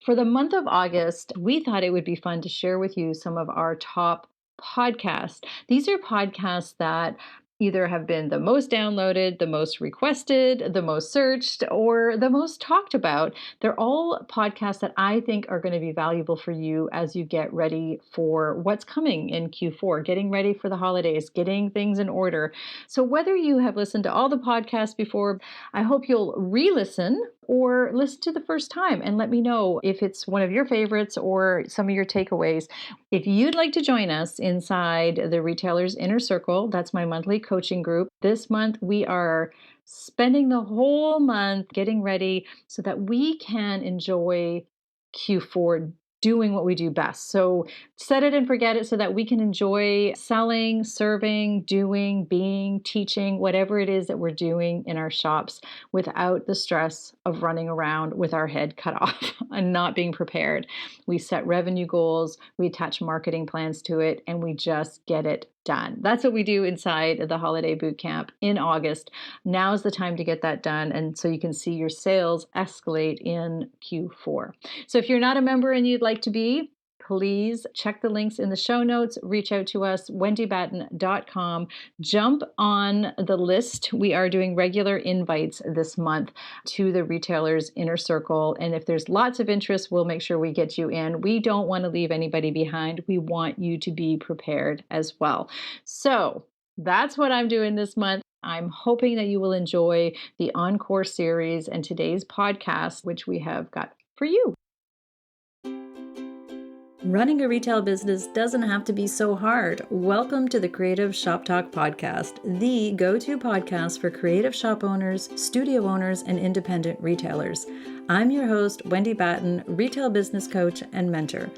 For the month of August, we thought it would be fun to share with you some of our top podcasts. These are podcasts that either have been the most downloaded, the most requested, the most searched, or the most talked about. They're all podcasts that I think are going to be valuable for you as you get ready for what's coming in Q4, getting ready for the holidays, getting things in order. So, whether you have listened to all the podcasts before, I hope you'll re listen or listen to the first time and let me know if it's one of your favorites or some of your takeaways. If you'd like to join us inside the Retailer's Inner Circle, that's my monthly coaching group. This month, we are spending the whole month getting ready so that we can enjoy Q4 doing what we do best. So set it and forget it so that we can enjoy selling, serving, doing, being, teaching, whatever it is that we're doing in our shops without the stress of running around with our head cut off and not being prepared. We set revenue goals, we attach marketing plans to it, and we just get it done. That's what we do inside the holiday boot camp in August. Now's the time to get that done. And so you can see your sales escalate in Q4. So if you're not a member and you'd like to be, please check the links in the show notes, reach out to us, wendybatten.com, jump on the list. We are doing regular invites this month to the Retailer's Inner Circle. And if there's lots of interest, we'll make sure we get you in. We don't want to leave anybody behind. We want you to be prepared as well. So that's what I'm doing this month. I'm hoping that you will enjoy the Encore series and today's podcast, which we have got for you. Running a retail business doesn't have to be so hard. Welcome to the Creative Shop Talk podcast, the go-to podcast for creative shop owners, studio owners, and independent retailers. I'm your host, Wendy Batten, retail business coach and mentor.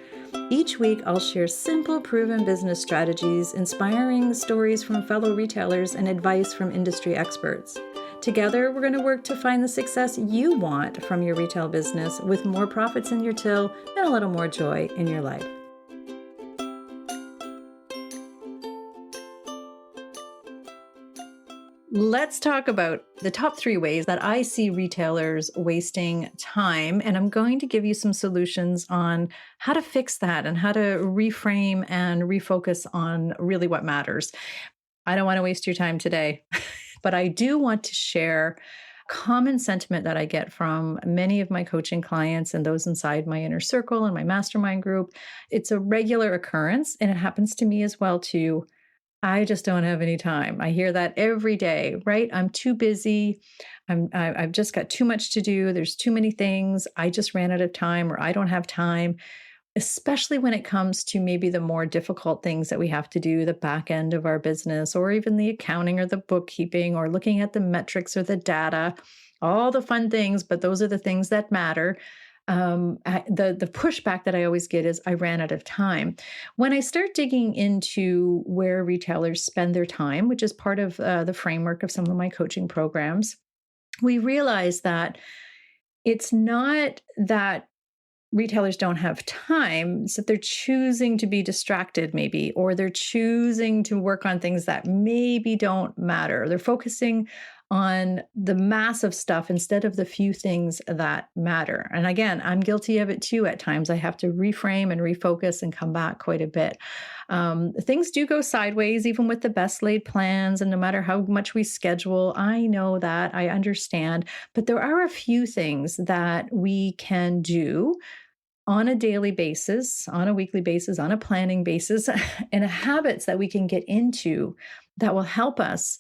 Each week, I'll share simple, proven business strategies, inspiring stories from fellow retailers, and advice from industry experts. Together, we're going to work to find the success you want from your retail business with more profits in your till and a little more joy in your life. Let's talk about the top 3 ways that I see retailers wasting time. And I'm going to give you some solutions on how to fix that and how to reframe and refocus on really what matters. I don't want to waste your time today. But I do want to share common sentiment that I get from many of my coaching clients and those inside my inner circle and my mastermind group. It's a regular occurrence, and it happens to me as well too. I just don't have any time. I hear that every day, right? I'm too busy. I've just got too much to do. There's too many things. I just ran out of time, or I don't have time. Especially when it comes to maybe the more difficult things that we have to do, the back end of our business, or even the accounting or the bookkeeping, or looking at the metrics or the data, all the fun things, but those are the things that matter. The pushback that I always get is I ran out of time. When I start digging into where retailers spend their time, which is part of the framework of some of my coaching programs, we realize that it's not that retailers don't have time, so they're choosing to be distracted maybe, or they're choosing to work on things that maybe don't matter. They're focusing on the massive stuff instead of the few things that matter. And again, I'm guilty of it too at times. I have to reframe and refocus and come back quite a bit. Things do go sideways, even with the best laid plans, and no matter how much we schedule. I know that, I understand, but there are a few things that we can do on a daily basis, on a weekly basis, on a planning basis, and habits that we can get into that will help us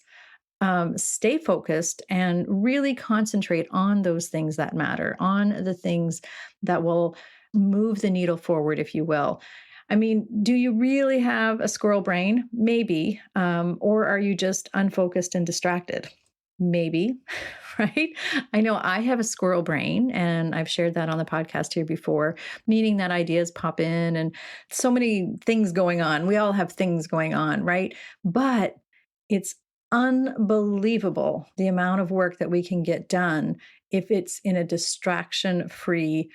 stay focused and really concentrate on those things that matter, on the things that will move the needle forward, if you will. I mean, do you really have a squirrel brain? Maybe. Or are you just unfocused and distracted? Maybe, right? I know I have a squirrel brain, and I've shared that on the podcast here before, meaning that ideas pop in and so many things going on. We all have things going on, right? But it's unbelievable the amount of work that we can get done if it's in a distraction-free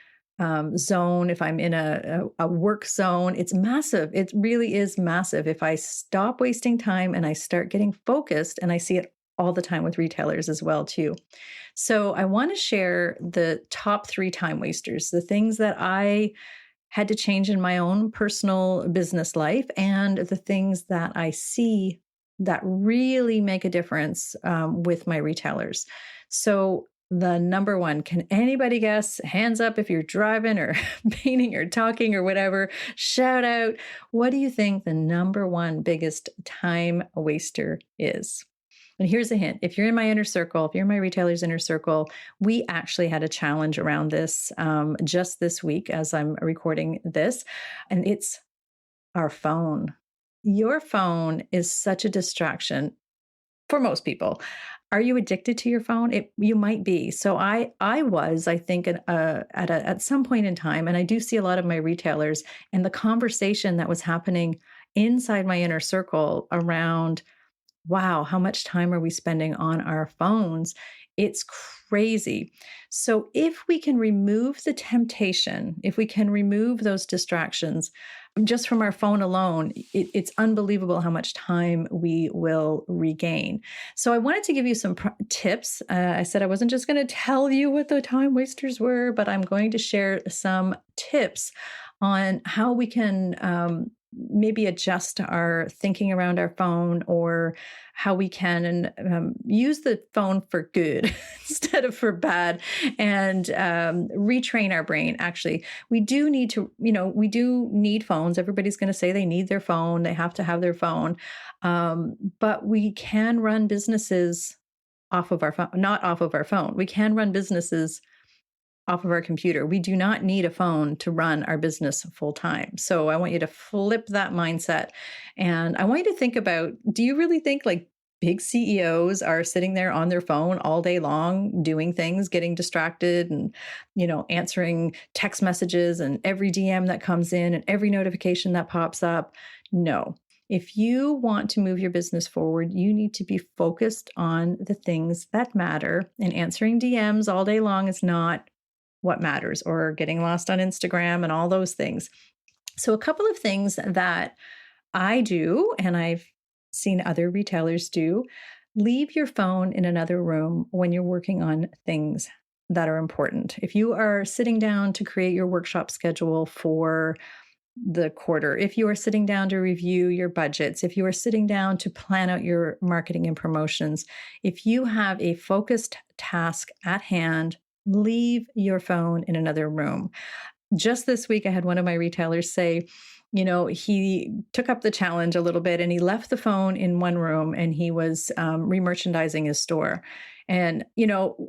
zone. If I'm in a work zone, it's massive. It really is massive. If I stop wasting time and I start getting focused and I see it all the time with retailers as well too. So I want to share the top 3 time wasters, the things that I had to change in my own personal business life, and the things that I see that really make a difference with my retailers. So, the number one, can anybody guess? Hands up if you're driving or painting or talking or whatever. Shout out. What do you think the number one biggest time waster is? And here's a hint. If you're in my inner circle, if you're in my retailer's inner circle, we actually had a challenge around this just this week as I'm recording this, and it's our phone. Your phone is such a distraction for most people. Are you addicted to your phone? You might be. So I was, I think, at some point in time, and I do see a lot of my retailers and the conversation that was happening inside my inner circle around, wow, how much time are we spending on our phones? It's crazy. So, if we can remove the temptation, if we can remove those distractions just from our phone alone, it's unbelievable how much time we will regain. So, I wanted to give you some tips. I said I wasn't just going to tell you what the time wasters were, but I'm going to share some tips on how we can maybe adjust our thinking around our phone, or how we can use the phone for good instead of for bad, and retrain our brain. Actually, we do need to, we do need phones. Everybody's going to say they need their phone. They have to have their phone. But we can run businesses off of our phone, not off of our phone. We can run businesses off of our computer. We do not need a phone to run our business full time. So I want you to flip that mindset. And I want you to think about, do you really think like big CEOs are sitting there on their phone all day long, doing things, getting distracted and, answering text messages and every DM that comes in and every notification that pops up? No. If you want to move your business forward, you need to be focused on the things that matter. And answering DMs all day long is not what matters, or getting lost on Instagram and all those things. So, a couple of things that I do, and I've seen other retailers do: leave your phone in another room when you're working on things that are important. If you are sitting down to create your workshop schedule for the quarter, if you are sitting down to review your budgets, if you are sitting down to plan out your marketing and promotions, if you have a focused task at hand, leave your phone in another room. Just this week, I had one of my retailers say, he took up the challenge a little bit and he left the phone in one room and he was remerchandising his store. And,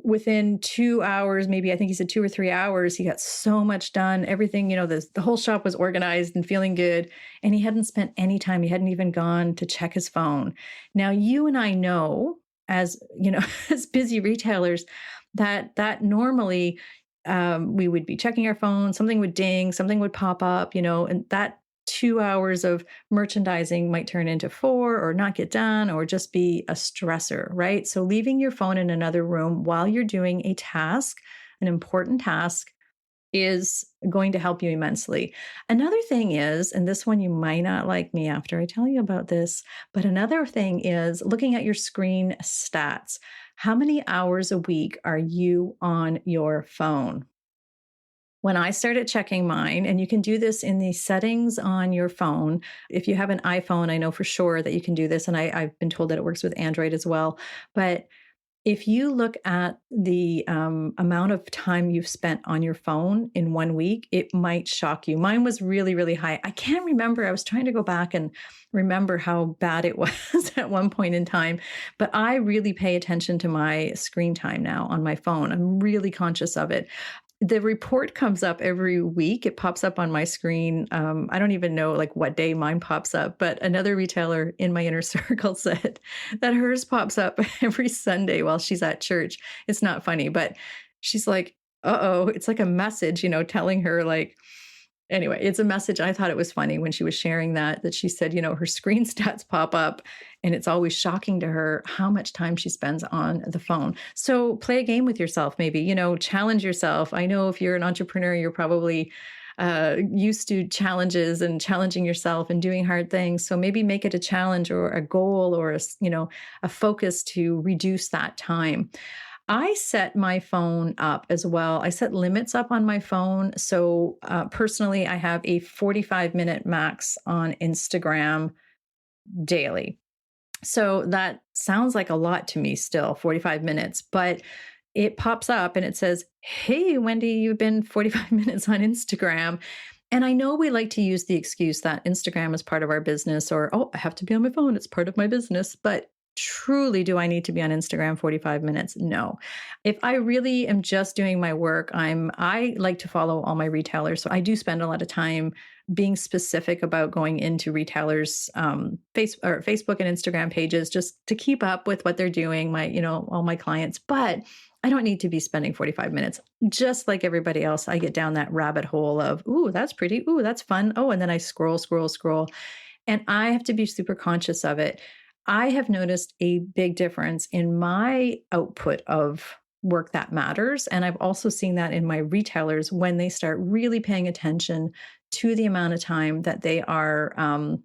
within 2 hours, maybe I think he said 2 or 3 hours, he got so much done. Everything, the whole shop was organized and feeling good. And he hadn't spent any time. He hadn't even gone to check his phone. Now, you and I know, as, as busy retailers, that normally we would be checking our phone, something would ding, something would pop up, and that 2 hours of merchandising might turn into 4 or not get done or just be a stressor, right? So leaving your phone in another room while you're doing a task, an important task, is going to help you immensely. Another thing is, and this one you might not like me after I tell you about this, but another thing is looking at your screen stats. How many hours a week are you on your phone? When I started checking mine, and you can do this in the settings on your phone. If you have an iPhone, I know for sure that you can do this. And I've been told that it works with Android as well. But if you look at the amount of time you've spent on your phone in 1 week, it might shock you. Mine was really, really high. I can't remember. I was trying to go back and remember how bad it was at one point in time. But I really pay attention to my screen time now on my phone. I'm really conscious of it. The report comes up every week. It pops up on my screen. I don't even know like what day mine pops up, but another retailer in my inner circle said that hers pops up every Sunday while she's at church. It's not funny, but she's like, uh-oh, it's like a message, telling her like, Anyway, it's a message. I thought it was funny when she was sharing that she said, her screen stats pop up and it's always shocking to her how much time she spends on the phone. So play a game with yourself, maybe, challenge yourself. I know if you're an entrepreneur, you're probably used to challenges and challenging yourself and doing hard things. So maybe make it a challenge or a goal or a focus to reduce that time. I set my phone up as well. I set limits up on my phone. So personally, I have a 45-minute max on Instagram daily. So that sounds like a lot to me still, 45 minutes, but it pops up and it says, "Hey, Wendy, you've been 45 minutes on Instagram." And I know we like to use the excuse that Instagram is part of our business or, oh, I have to be on my phone. It's part of my business. But truly, do I need to be on Instagram 45 minutes? No. If I really am just doing my work, I like to follow all my retailers. So I do spend a lot of time being specific about going into retailers' Facebook and Instagram pages just to keep up with what they're doing, all my clients. But I don't need to be spending 45 minutes. Just like everybody else, I get down that rabbit hole of, ooh, that's pretty. Ooh, that's fun. Oh, and then I scroll, scroll, scroll. And I have to be super conscious of it. I have noticed a big difference in my output of work that matters. And I've also seen that in my retailers when they start really paying attention to the amount of time that they are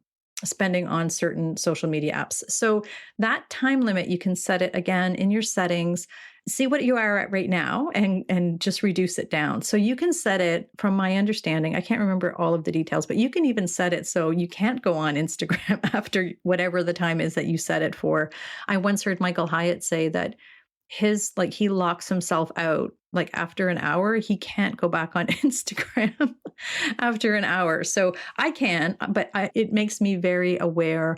spending on certain social media apps. So that time limit, you can set it again in your settings. See what you are at right now and just reduce it down. So you can set it, from my understanding, I can't remember all of the details, but you can even set it so you can't go on Instagram after whatever the time is that you set it for. I once heard Michael Hyatt say that he locks himself out like after an hour. He can't go back on Instagram after an hour. So I can, but it makes me very aware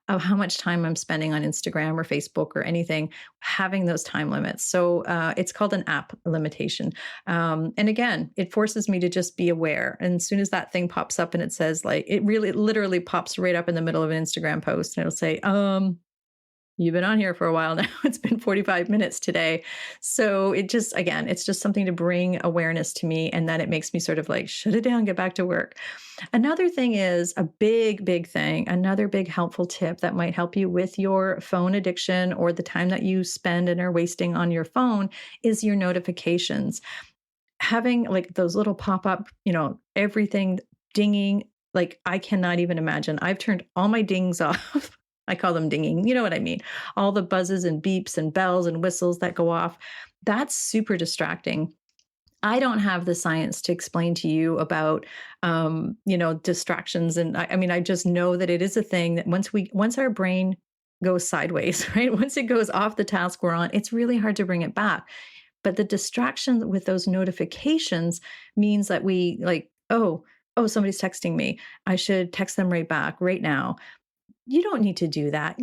of how much time I'm spending on Instagram or Facebook or anything, having those time limits. So it's called an app limitation. And again, it forces me to just be aware. And as soon as that thing pops up and it says, like, it really literally pops right up in the middle of an Instagram post and it'll say, you've been on here for a while now. It's been 45 minutes today. So it's just something to bring awareness to me. And then it makes me sort of like shut it down, get back to work. Another thing is a big, big thing, another big helpful tip that might help you with your phone addiction or the time that you spend and are wasting on your phone is your notifications. Having like those little pop up, everything dinging, like I cannot even imagine. I've turned all my dings off. I call them dinging. You know what I mean? All the buzzes and beeps and bells and whistles that go off. That's super distracting. I don't have the science to explain to you about, distractions. And I mean, I just know that it is a thing that once our brain goes sideways, right? Once it goes off the task we're on, it's really hard to bring it back. But the distraction with those notifications means that we like, oh, somebody's texting me. I should text them right back right now. You don't need to do that.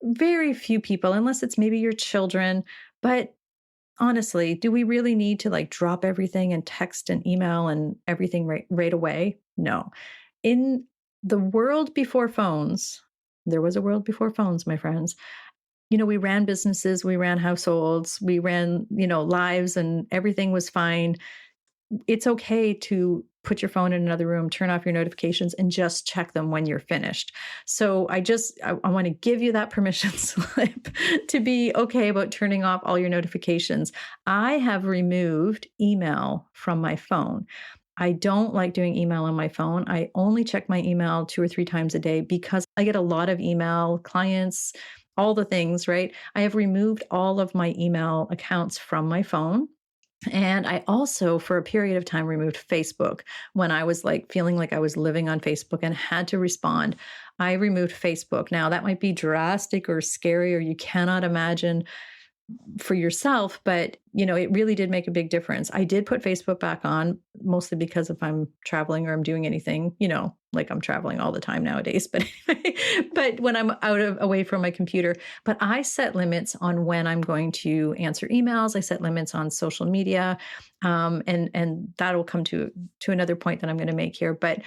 Very few people, unless it's maybe your children. But honestly, do we really need to like drop everything and text and email and everything right away? No. In the world before phones, there was a world before phones, my friends. We ran businesses, we ran households, we ran, lives, and everything was fine. It's okay to put your phone in another room, turn off your notifications, and just check them when you're finished. So I want to give you that permission slip to be okay about turning off all your notifications. I have removed email from my phone. I don't like doing email on my phone. I only check my email 2 or 3 times a day because I get a lot of email, clients, all the things, right? I have removed all of my email accounts from my phone. And I also, for a period of time, removed Facebook when I was like feeling like I was living on Facebook and had to respond. I removed Facebook. Now, that might be drastic or scary, or you cannot imagine for yourself, but it really did make a big difference. I did put Facebook back on mostly because if I'm traveling or I'm doing anything, like I'm traveling all the time nowadays, but but when I'm away from my computer, but I set limits on when I'm going to answer emails. I set limits on social media. And that'll come to another point that I'm going to make here, but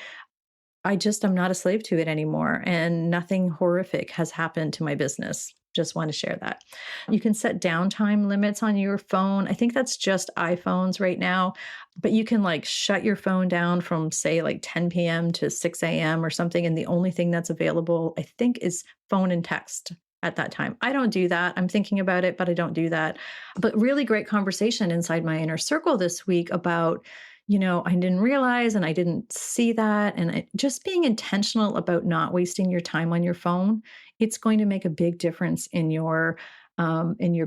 I'm not a slave to it anymore, and nothing horrific has happened to my business. Just want to share that. You can set downtime limits on your phone. I think that's just iPhones right now, but you can like shut your phone down from say like 10 p.m. to 6 a.m. or something. And the only thing that's available, I think, is phone and text at that time. I don't do that. I'm thinking about it, but I don't do that. But really great conversation inside my inner circle this week about, I didn't realize and I didn't see that. And just being intentional about not wasting your time on your phone, it's going to make a big difference in your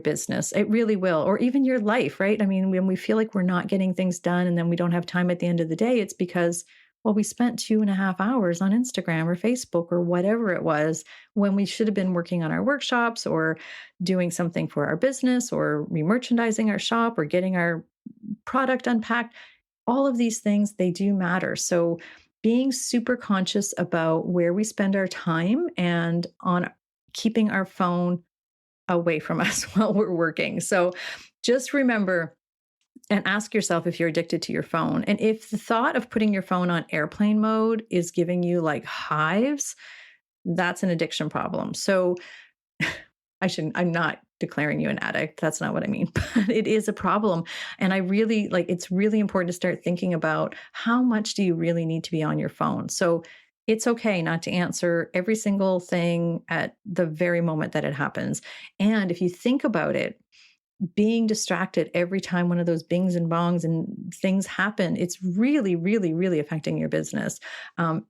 business. It really will, or even your life, right? I mean, when we feel like we're not getting things done and then we don't have time at the end of the day, it's because, well, we spent 2.5 hours on Instagram or Facebook or whatever it was when we should have been working on our workshops or doing something for our business or remerchandising our shop or getting our product unpacked. All of these things, they do matter. So being super conscious about where we spend our time and on keeping our phone away from us while we're working. So just remember and ask yourself if you're addicted to your phone. And if the thought of putting your phone on airplane mode is giving you like hives, that's an addiction problem. So I'm not declaring you an addict. That's not what I mean, but it is a problem. And it's really important to start thinking about how much do you really need to be on your phone? So it's okay not to answer every single thing at the very moment that it happens. And if you think about it, being distracted every time one of those bings and bongs and things happen, it's really, really, really affecting your business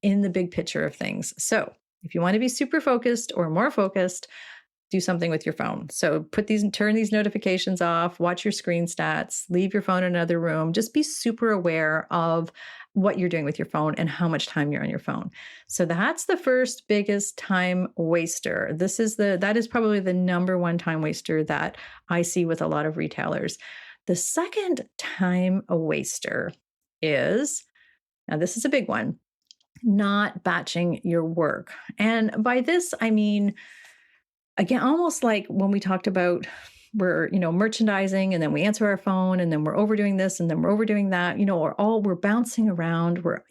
in the big picture of things. So if you want to be super focused or more focused, do something with your phone. So turn these notifications off, watch your screen stats, leave your phone in another room. Just be super aware of what you're doing with your phone and how much time you're on your phone. So that's the first biggest time waster. That is probably the number one time waster that I see with a lot of retailers. The second time waster is, now this is a big one, not batching your work. And by this, I mean, again, almost like when we talked about we're, merchandising and then we answer our phone and then we're overdoing this and then we're overdoing that, we're bouncing around, we're,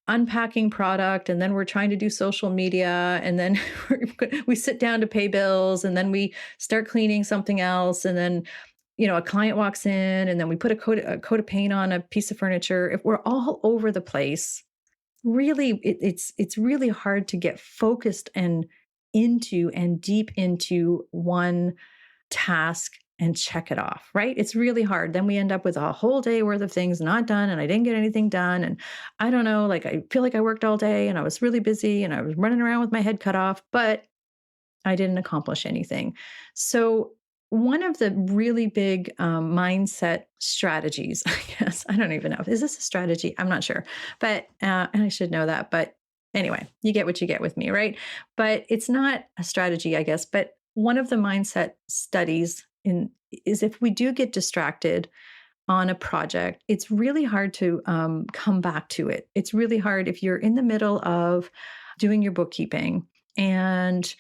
unpacking product and then we're trying to do social media and then we sit down to pay bills and then we start cleaning something else and then, a client walks in and then we put a coat of paint on a piece of furniture. If we're all over the place, really, it's really hard to get focused and deep into one task and check it off, right? It's really hard. Then we end up with a whole day worth of things not done and I didn't get anything done. And I don't know, like I feel like I worked all day and I was really busy and I was running around with my head cut off, but I didn't accomplish anything. So one of the really big mindset strategies, I guess, I don't even know. Is this a strategy? I'm not sure, but and I should know that. But anyway, you get what you get with me, right? But it's not a strategy, I guess. But one of the mindset studies is if we do get distracted on a project, it's really hard to come back to it. It's really hard if you're in the middle of doing your bookkeeping and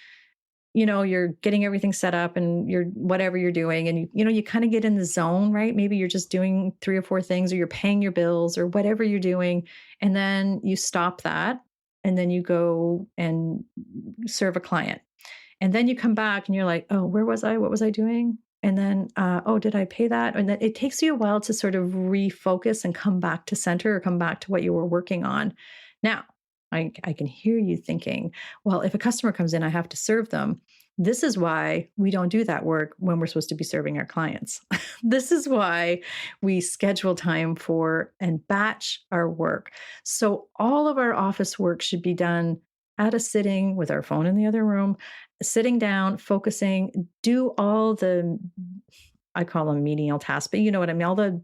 you're getting everything set up and you're whatever you're doing and you kind of get in the zone, right? Maybe you're just doing 3 or 4 things or you're paying your bills or whatever you're doing. And then you stop that and then you go and serve a client. And then you come back and you're like, oh, where was I? What was I doing? And then, oh, did I pay that? And then it takes you a while to sort of refocus and come back to center or come back to what you were working on. Now, I can hear you thinking, well, if a customer comes in, I have to serve them. This is why we don't do that work when we're supposed to be serving our clients. This is why we schedule time for and batch our work. So all of our office work should be done at a sitting with our phone in the other room, sitting down, focusing, do all the, I call them menial tasks, but you know what I mean, all the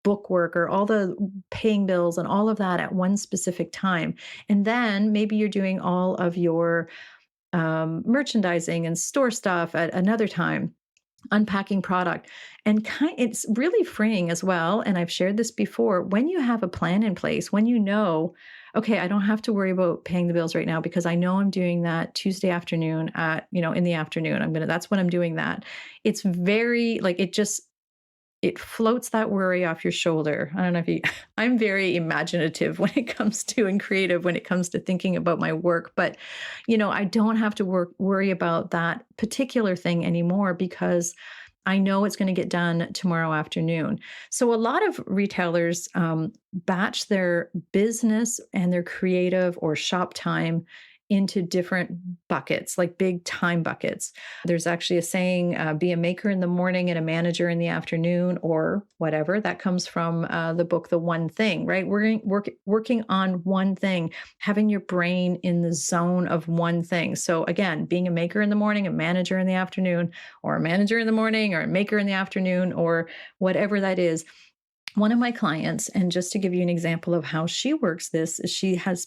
book work or all the paying bills and all of that at one specific time. And then maybe you're doing all of your merchandising and store stuff at another time, unpacking product. And it's really freeing as well. And I've shared this before. When you have a plan in place, when okay, I don't have to worry about paying the bills right now because I know I'm doing that Tuesday afternoon in the afternoon. That's when I'm doing that. It's very it floats that worry off your shoulder. I don't know if you, I'm very imaginative when it comes to and creative when it comes to thinking about my work, but I don't have to worry about that particular thing anymore because I know it's going to get done tomorrow afternoon. So a lot of retailers batch their business and their creative or shop time into different buckets, like big time buckets. There's actually a saying, be a maker in the morning and a manager in the afternoon, or whatever. That comes from the book, The One Thing, right? Working on one thing, having your brain in the zone of one thing. So again, being a maker in the morning, a manager in the afternoon, or a manager in the morning, or a maker in the afternoon, or whatever that is. One of my clients, and just to give you an example of how she works this, is she has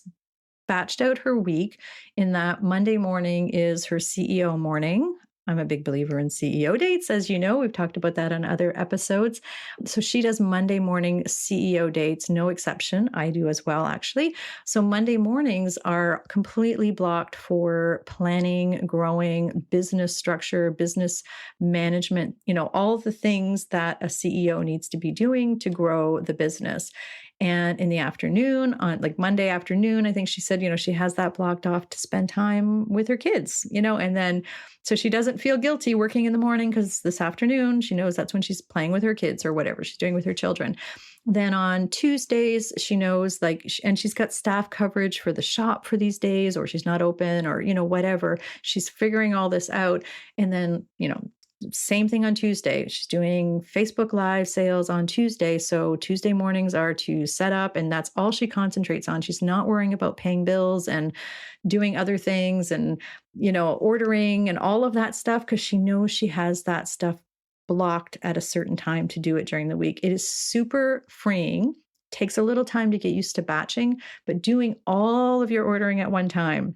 batched out her week in that Monday morning is her CEO morning. I'm a big believer in CEO dates, as you know. We've talked about that on other episodes. So she does Monday morning CEO dates, no exception. I do as well, actually. So Monday mornings are completely blocked for planning, growing, business structure, business management, all the things that a CEO needs to be doing to grow the business. And in the afternoon, on like Monday afternoon, I think she said, she has that blocked off to spend time with her kids, and then so she doesn't feel guilty working in the morning because this afternoon she knows that's when she's playing with her kids or whatever she's doing with her children. Then on Tuesdays, she knows and she's got staff coverage for the shop for these days, or she's not open, or, whatever. She's figuring all this out. And then, same thing on Tuesday. She's doing Facebook Live sales on Tuesday. So Tuesday mornings are to set up, and that's all she concentrates on. She's not worrying about paying bills and doing other things and, ordering and all of that stuff because she knows she has that stuff blocked at a certain time to do it during the week. It is super freeing. Takes a little time to get used to batching, but doing all of your ordering at one time,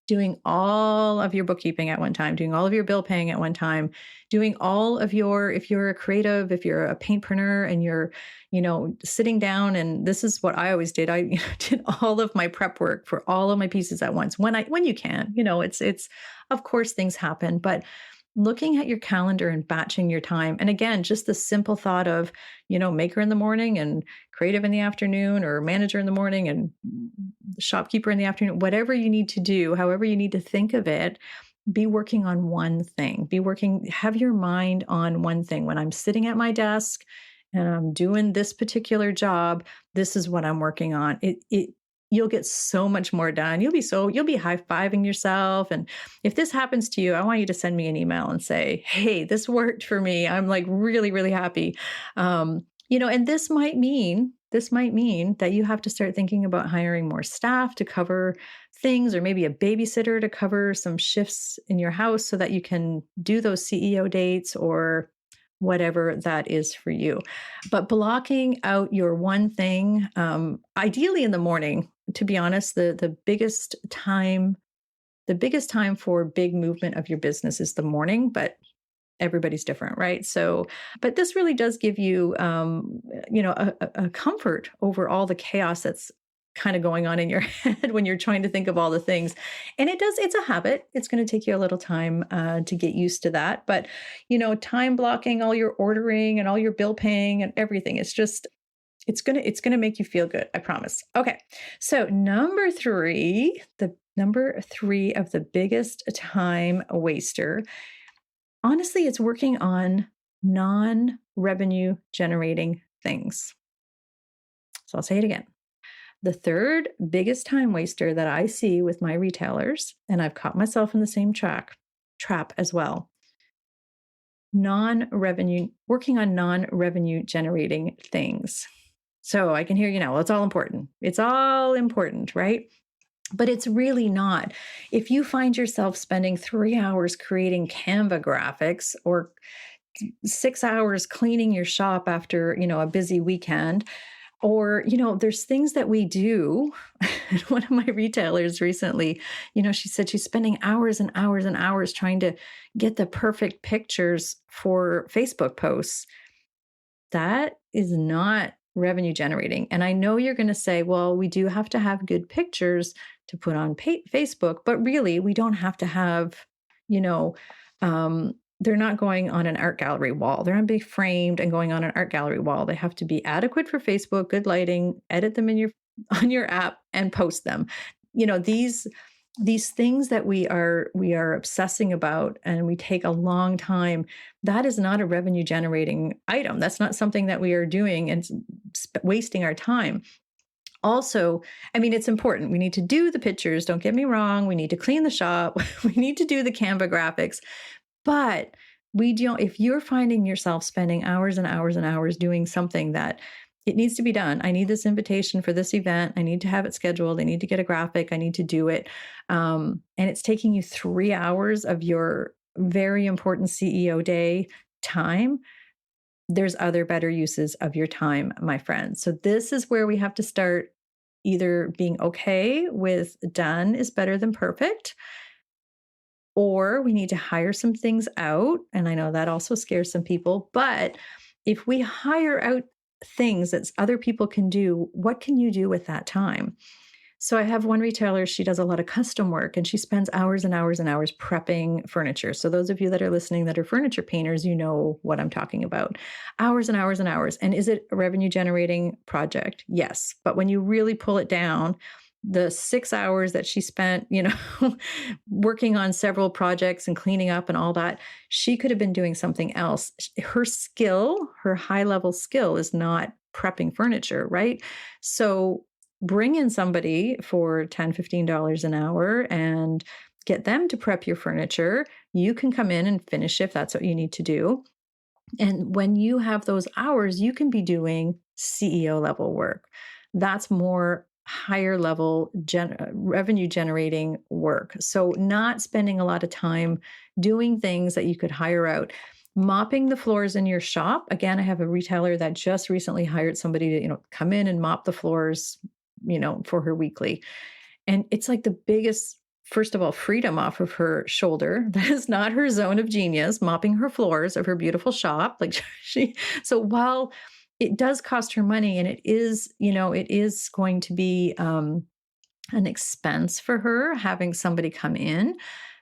doing all of your bookkeeping at one time, doing all of your bill paying at one time, doing all of if you're a creative, if you're a paintpreneur and you're, sitting down, and this is what I always did. I did all of my prep work for all of my pieces at once when you can, it's of course things happen, but looking at your calendar and batching your time. And again, just the simple thought of, maker in the morning and creative in the afternoon, or manager in the morning and shopkeeper in the afternoon, whatever you need to do, however you need to think of it, be working on one thing. Have your mind on one thing. When I'm sitting at my desk and I'm doing this particular job, this is what I'm working on. You'll get so much more done. You'll be high-fiving yourself. And if this happens to you, I want you to send me an email and say, hey, this worked for me. I'm like really, really happy. And this might mean that you have to start thinking about hiring more staff to cover things, or maybe a babysitter to cover some shifts in your house so that you can do those CEO dates or whatever that is for you. But blocking out your one thing, ideally in the morning, to be honest, the biggest time for big movement of your business is the morning, but everybody's different, right? So, but this really does give you, a comfort over all the chaos that's kind of going on in your head when you're trying to think of all the things. And it's a habit. It's going to take you a little time to get used to that. But, time blocking all your ordering and all your bill paying and everything, it's going to make you feel good. I promise. Okay. So number three of the biggest time waster, honestly, it's working on non-revenue generating things. So I'll say it again. The third biggest time waster that I see with my retailers, and I've caught myself in the same trap as well, working on non-revenue generating things. So I can hear you now, well, it's all important. It's all important, right? But it's really not. If you find yourself spending 3 hours creating Canva graphics, or 6 hours cleaning your shop after, a busy weekend, or, there's things that we do. One of my retailers recently, she said she's spending hours and hours and hours trying to get the perfect pictures for Facebook posts. That is not revenue generating. And I know you're going to say, well, we do have to have good pictures to put on Facebook, but really we don't have to have, they're not going on an art gallery wall. They're not being framed and going on an art gallery wall. They have to be adequate for Facebook, good lighting, edit them in your on your app and post them. You know, these things that we are obsessing about and we take a long time, that is not a revenue generating item. That's not something that we are doing and wasting our time. Also, I mean, it's important. We need to do the pictures, don't get me wrong. We need to clean the shop. We need to do the Canva graphics. But we don't, if you're finding yourself spending hours and hours and hours doing something that it needs to be done. I need this invitation for this event. I need to have it scheduled. I need to get a graphic. I need to do it. And it's taking you 3 hours of your very important CEO day time. There's other better uses of your time, my friends. So this is where we have to start either being okay with done is better than perfect, or we need to hire some things out. And I know that also scares some people, but if we hire out things that other people can do, what can you do with that time? So I have one retailer, she does a lot of custom work and she spends hours and hours and hours prepping furniture. So those of you that are listening that are furniture painters, you know what I'm talking about. Hours and hours and hours. And is it a revenue generating project? Yes. But when you really pull it down, the 6 hours that she spent, working on several projects and cleaning up and all that, she could have been doing something else. Her skill, her high level skill is not prepping furniture, right? So bring in somebody for $10, $15 an hour and get them to prep your furniture. You can come in and finish if that's what you need to do. And when you have those hours, you can be doing CEO level work. That's more higher level revenue generating work. So not spending a lot of time doing things that you could hire out. Mopping the floors in your shop. Again, I have a retailer that just recently hired somebody to, come in and mop the floors, for her weekly. And it's like the biggest, first of all, freedom off of her shoulder. That is not her zone of genius, mopping her floors of her beautiful shop. So while it does cost her money and it is going to be an expense for her having somebody come in,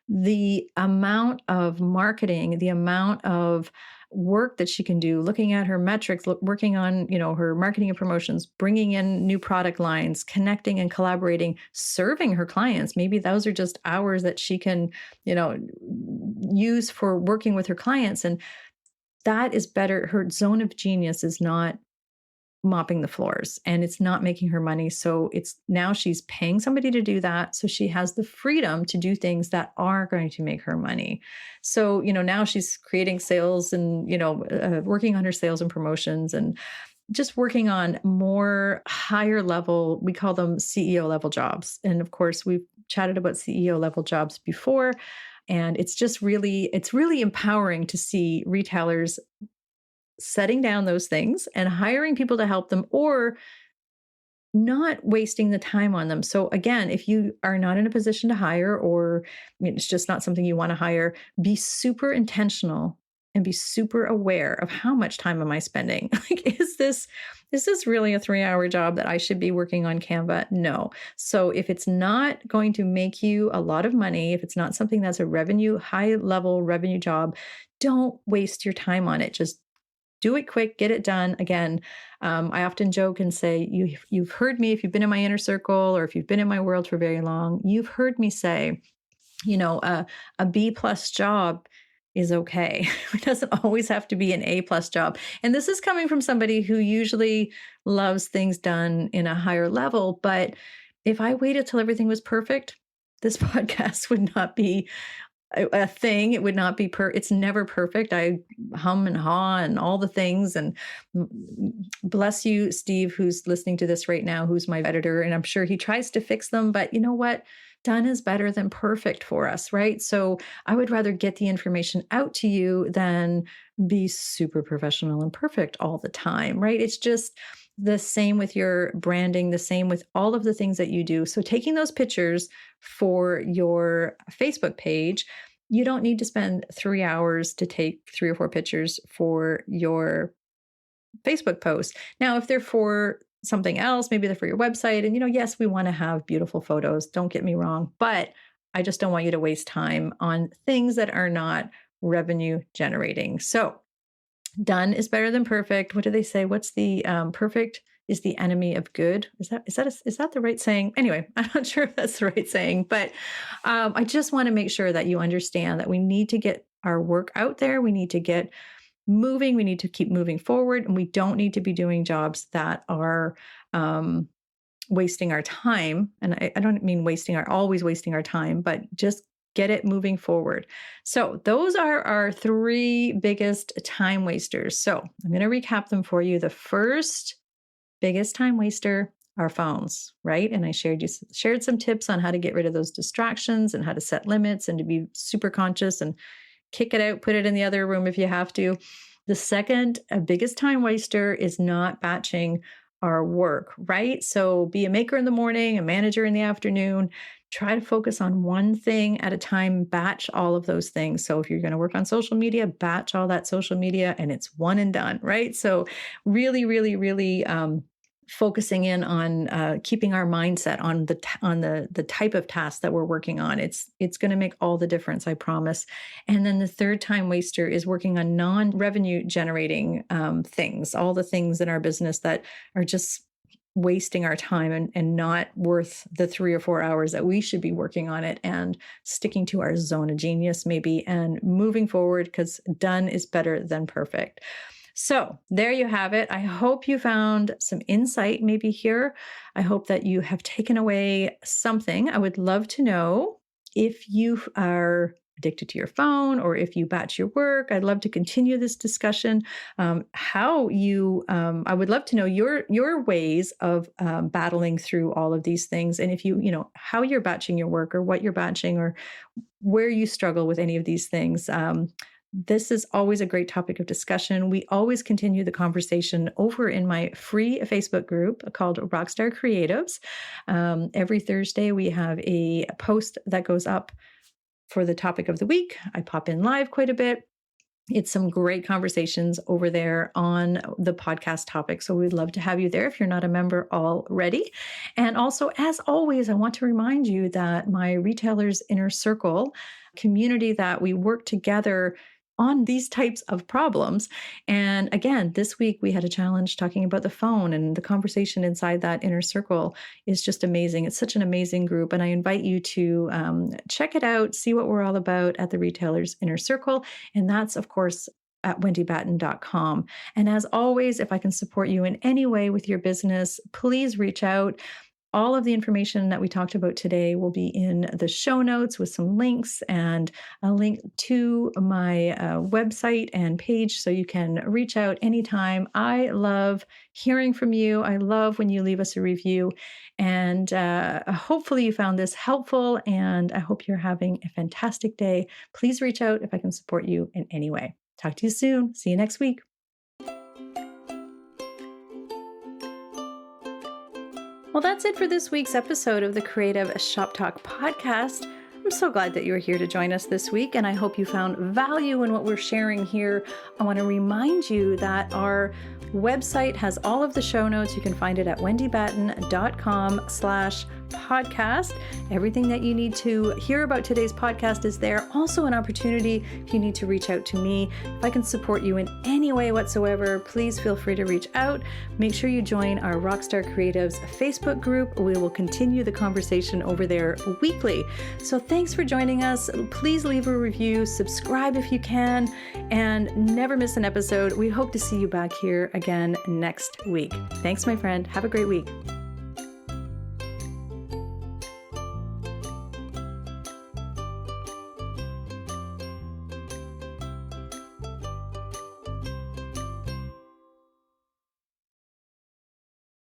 the amount of marketing, the amount of work that she can do, looking at her metrics, working on, her marketing and promotions, bringing in new product lines, connecting and collaborating, serving her clients. Maybe those are just hours that she can, use for working with her clients. And that is better. Her zone of genius is not mopping the floors and it's not making her money. So it's now she's paying somebody to do that. So she has the freedom to do things that are going to make her money. So, now she's creating sales and, working on her sales and promotions and just working on more higher level, we call them CEO level jobs. And of course, we've chatted about CEO level jobs before. And it's really empowering to see retailers setting down those things and hiring people to help them or not wasting the time on them. So again, if you are not in a position to hire or it's just not something you want to hire, be super intentional and be super aware of how much time am I spending? Is this really a 3-hour job that I should be working on Canva? No. So if it's not going to make you a lot of money, if it's not something that's a high level revenue job, don't waste your time on it. Just do it quick, get it done. Again, I often joke and say, you've heard me, if you've been in my inner circle or if you've been in my world for very long, you've heard me say, a B+ job is okay. It doesn't always have to be an A+ job. And this is coming from somebody who usually loves things done in a higher level. But if I waited till everything was perfect, this podcast would not be a thing. It would not be it's never perfect. I hum and haw and all the things. And bless you, Steve, who's listening to this right now, who's my editor. And I'm sure he tries to fix them, but you know what? Done is better than perfect for us, right? So I would rather get the information out to you than be super professional and perfect all the time, right? It's just the same with your branding, the same with all of the things that you do. So taking those pictures for your Facebook page, you don't need to spend 3 hours to take 3 or 4 pictures for your Facebook post. Now, if they're for something else, maybe they're for your website, and yes, we want to have beautiful photos. Don't get me wrong, but I just don't want you to waste time on things that are not non-revenue generating. So done is better than perfect. What do they say? What's the perfect is the enemy of good? Is that the right saying? Anyway, I'm not sure if that's the right saying, but I just want to make sure that you understand that we need to get our work out there. We need to get moving. We need to keep moving forward, and we don't need to be doing jobs that are wasting our time. And I don't mean always wasting our time, but just get it moving forward. So those are our three biggest time wasters. So I'm going to recap them for you. The first biggest time waster, our phones, right? And I shared some tips on how to get rid of those distractions and how to set limits and to be super conscious and kick it out, put it in the other room if you have to. The second biggest time waster is not batching our work, right? So be a maker in the morning, a manager in the afternoon. Try to focus on one thing at a time, batch all of those things. So if you're going to work on social media, batch all that social media and it's one and done, right? So really, really, really focusing in on keeping our mindset on the type of task that we're working on. It's going to make all the difference, I promise. And then the third time waster is working on non-revenue generating things, all the things in our business that are just wasting our time and not worth the 3 or 4 hours that we should be working on it and sticking to our zone of genius maybe and moving forward, because done is better than perfect. So there you have it. I hope you found some insight maybe here. I hope that you have taken away something. I would love to know if you are addicted to your phone or if you batch your work. I'd love to continue this discussion. I would love to know your ways of battling through all of these things. And if how you're batching your work or what you're batching or where you struggle with any of these things. This is always a great topic of discussion. We always continue the conversation over in my free Facebook group called Rockstar Creatives. Every Thursday, we have a post that goes up for the topic of the week. I pop in live quite a bit. It's some great conversations over there on the podcast topic. So we'd love to have you there if you're not a member already. And also, as always, I want to remind you that my Retailers Inner Circle community, that we work together on these types of problems. And again, this week we had a challenge talking about the phone, and the conversation inside that inner circle is just amazing. It's such an amazing group. And I invite you to check it out, see what we're all about at the Retailers Inner Circle. And that's, of course, at wendybatten.com. And as always, if I can support you in any way with your business, please reach out. All of the information that we talked about today will be in the show notes with some links and a link to my website and page, so you can reach out anytime. I love hearing from you. I love when you leave us a review. And hopefully you found this helpful, and I hope you're having a fantastic day. Please reach out if I can support you in any way. Talk to you soon. See you next week. Well, that's it for this week's episode of the Creative Shop Talk podcast. I'm so glad that you were here to join us this week, and I hope you found value in what we're sharing here. I want to remind you that our website has all of the show notes. You can find it at wendybatten.com/podcast. Everything that you need to hear about today's podcast is there. Also an opportunity if you need to reach out to me. If I can support you in any way whatsoever, please feel free to reach out. Make sure you join our Rockstar Creatives Facebook group. We will continue the conversation over there weekly. So thanks for joining us. Please leave a review, subscribe if you can, and never miss an episode. We hope to see you back here again next week. Thanks, my friend. Have a great week.